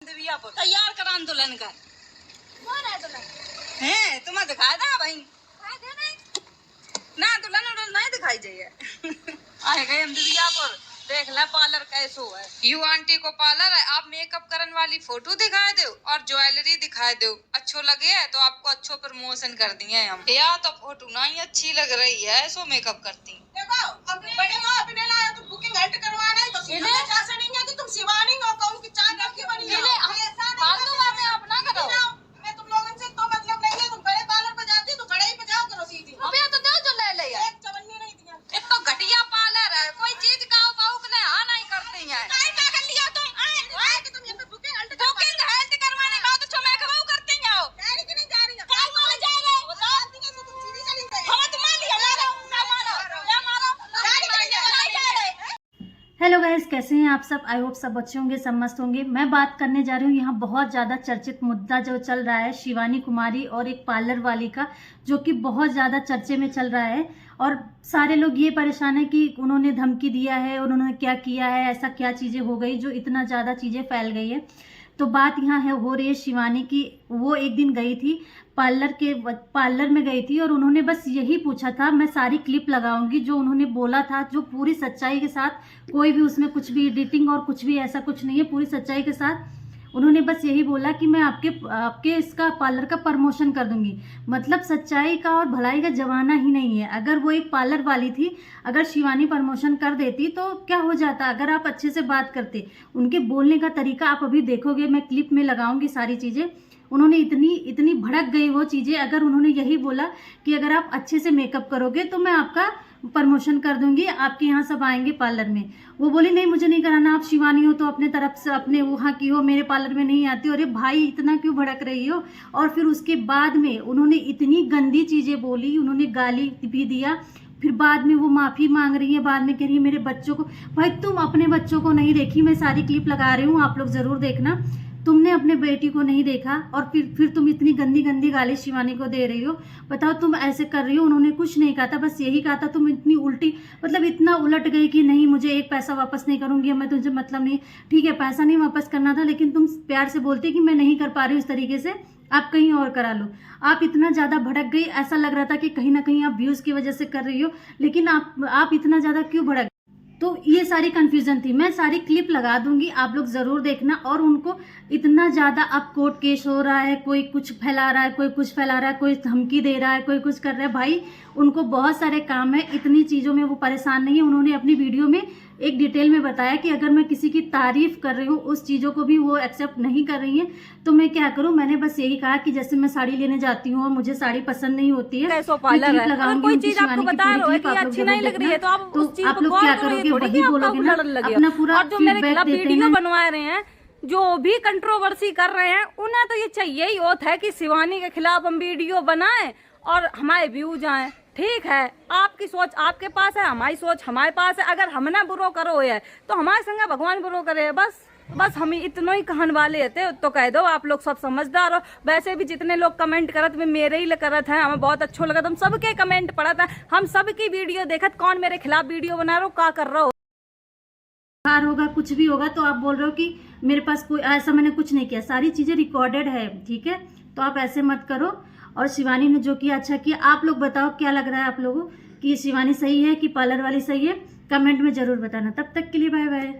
तैयार कर आंदोलन कर। कौन है दुल्हन? है तुम्हें दिखाया था भाई ना दुल्हन उल्हन नहीं दिखाई जाइए आए गए हम दिव्यापुर देख ले पार्लर कैसो है। यू आंटी को पार्लर है, आप मेकअप करने वाली फोटो दिखाए दो और ज्वेलरी दिखाए दो। अच्छो लगे है तो आपको अच्छो प्रमोशन कर दिए हम। या तो फोटो ना ही अच्छी लग रही है सो मेकअप करती। देखो अपने बड़े को अपने लाया तो बुकिंग हट करवाना है तो सीधे ऐसा नहीं है कि तुम शिवानी हो कहूं कि चांद रखी बनी हो। ऐसा फालतू बातें आप ना करो। मैं तुम लोगों से तो मतलब नहीं है, तुम बड़े पार्लर पे जाती तो बड़े ही पे जाओ करो सीधी। रुपया तो दो जो ले लिया। एक चवन्नी नहीं दिया। एक तो घटिया पार्लर है, कोई चीज का ने हाँ नहीं करती है। नहीं क्या कर लिया तुम? आए कि तुम यहाँ पे बुकिंग हट करवाने का तो छो मैं खवाऊ करती हो। जा रही कि नहीं जा रही? क्या कौन जा रहे हो बताओ। तुम सीधी चली गई। हम तुम मान लिया मारो ना मारो या मारो जा रही कि नहीं जा रही? हेलो गाइस, कैसे हैं आप सब? आई होप सब अच्छे होंगे, सब मस्त होंगे। मैं बात करने जा रही हूँ यहाँ बहुत ज़्यादा चर्चित मुद्दा जो चल रहा है शिवानी कुमारी और एक पार्लर वाली का, जो कि बहुत ज़्यादा चर्चे में चल रहा है। और सारे लोग ये परेशान है कि उन्होंने धमकी दिया है, उन्होंने क्या किया है, ऐसा क्या चीज़ें हो गई जो इतना ज़्यादा चीज़ें फैल गई है। तो बात यहाँ है हो रही है शिवानी की। वो एक दिन गई थी पार्लर में गई थी और उन्होंने बस यही पूछा था, मैं सारी क्लिप लगाऊंगी जो उन्होंने बोला था, जो पूरी सच्चाई के साथ, कोई भी उसमें कुछ भी एडिटिंग और कुछ भी ऐसा कुछ नहीं है, पूरी सच्चाई के साथ उन्होंने बस यही बोला कि मैं आपके इसका पार्लर का प्रमोशन कर दूंगी। मतलब सच्चाई का और भलाई का जमाना ही नहीं है। अगर वो एक पार्लर वाली थी, अगर शिवानी प्रमोशन कर देती तो क्या हो जाता? अगर आप अच्छे से बात करते, उनके बोलने का तरीका आप अभी देखोगे, मैं क्लिप में लगाऊंगी सारी चीज़ें। उन्होंने इतनी भड़क गई वो चीज़ें। अगर उन्होंने यही बोला कि अगर आप अच्छे से मेकअप करोगे तो मैं आपका प्रमोशन कर दूंगी, आपके यहाँ सब आएंगे पार्लर में। वो बोली नहीं मुझे नहीं कराना, आप शिवानी हो तो अपने तरफ से अपने वहाँ की हो, मेरे पार्लर में नहीं आती हो। अरे भाई इतना क्यों भड़क रही हो? और फिर उसके बाद में उन्होंने इतनी गंदी चीज़ें बोली, उन्होंने गाली भी दिया। फिर बाद में वो माफ़ी मांग रही है, बाद में कह रही है मेरे बच्चों को। भाई तुम अपने बच्चों को नहीं देखी, मैं सारी क्लिप लगा रही हूँ, आप लोग ज़रूर देखना। तुमने अपने बेटी को नहीं देखा और फिर तुम इतनी गंदी गंदी गाली शिवानी को दे रही हो। बताओ तुम ऐसे कर रही हो। उन्होंने कुछ नहीं कहा था, बस यही कहा था। तुम इतनी उल्टी मतलब इतना उलट गई कि नहीं मुझे एक पैसा वापस नहीं करूंगी, मैं तुझे मतलब नहीं। ठीक है पैसा नहीं वापस करना था, लेकिन तुम प्यार से बोलती कि मैं नहीं कर पा रही हूँ इस तरीके से, आप कहीं और करा लो। आप इतना ज़्यादा भड़क गई, ऐसा लग रहा था कि कहीं ना कहीं आप व्यूज़ की वजह से कर रही हो, लेकिन आप इतना ज़्यादा क्यों भड़क? तो ये सारी कंफ्यूजन थी। मैं सारी क्लिप लगा दूंगी, आप लोग ज़रूर देखना। और उनको इतना ज़्यादा अब कोर्ट केस हो रहा है, कोई कुछ फैला रहा है, कोई कुछ फैला रहा है, कोई धमकी दे रहा है, कोई कुछ कर रहा है। भाई उनको बहुत सारे काम है, इतनी चीज़ों में वो परेशान नहीं है। उन्होंने अपनी वीडियो में एक डिटेल में बताया कि अगर मैं किसी की तारीफ कर रही हूँ, उस चीज़ों को भी वो एक्सेप्ट नहीं कर रही हैं, तो मैं क्या करूँ? मैंने बस यही कहा कि जैसे मैं साड़ी लेने जाती हूँ और मुझे साड़ी पसंद नहीं होती है, कोई चीज आपको बता रहे हो कि अच्छी नहीं लग रही है तो आप उस चीज को गौर करोगे, थोड़ी कि आपका लड़न लगे। और जो मेरे खिलाफ वीडियो बनवा रहे हैं, जो भी कंट्रोवर्सी कर रहे हैं, उन्हें तो ये चाहिए ही होता है कि शिवानी के खिलाफ हम वीडियो बनाएं और हमारे व्यूज आए। ठीक है, आपकी सोच आपके पास है, हमारी सोच हमारे पास है। अगर हमने बुरो करो है तो हमारे संग भगवान बुरो करे। बस हम इतना ही कहने वाले थे। तो कह दो आप लोग सब समझदार हो। वैसे भी जितने लोग कमेंट करत वे मेरे ही करत हैं, हमें बहुत अच्छा लगा। हम सबके कमेंट पढ़त है, हम सबकी वीडियो देखत, कौन मेरे खिलाफ वीडियो बना रहा हो, क्या कर रहा हो। हार होगा कुछ भी होगा तो आप बोल रहे हो कि मेरे पास कोई ऐसा, मैंने कुछ नहीं किया, सारी चीज़ें रिकॉर्डेड है। ठीक है, तो आप ऐसे मत करो। और शिवानी ने जो किया अच्छा किया। आप लोग बताओ क्या लग रहा है आप लोगों कि शिवानी सही है कि पार्लर वाली सही है? कमेंट में ज़रूर बताना। तब तक के लिए बाय बाय।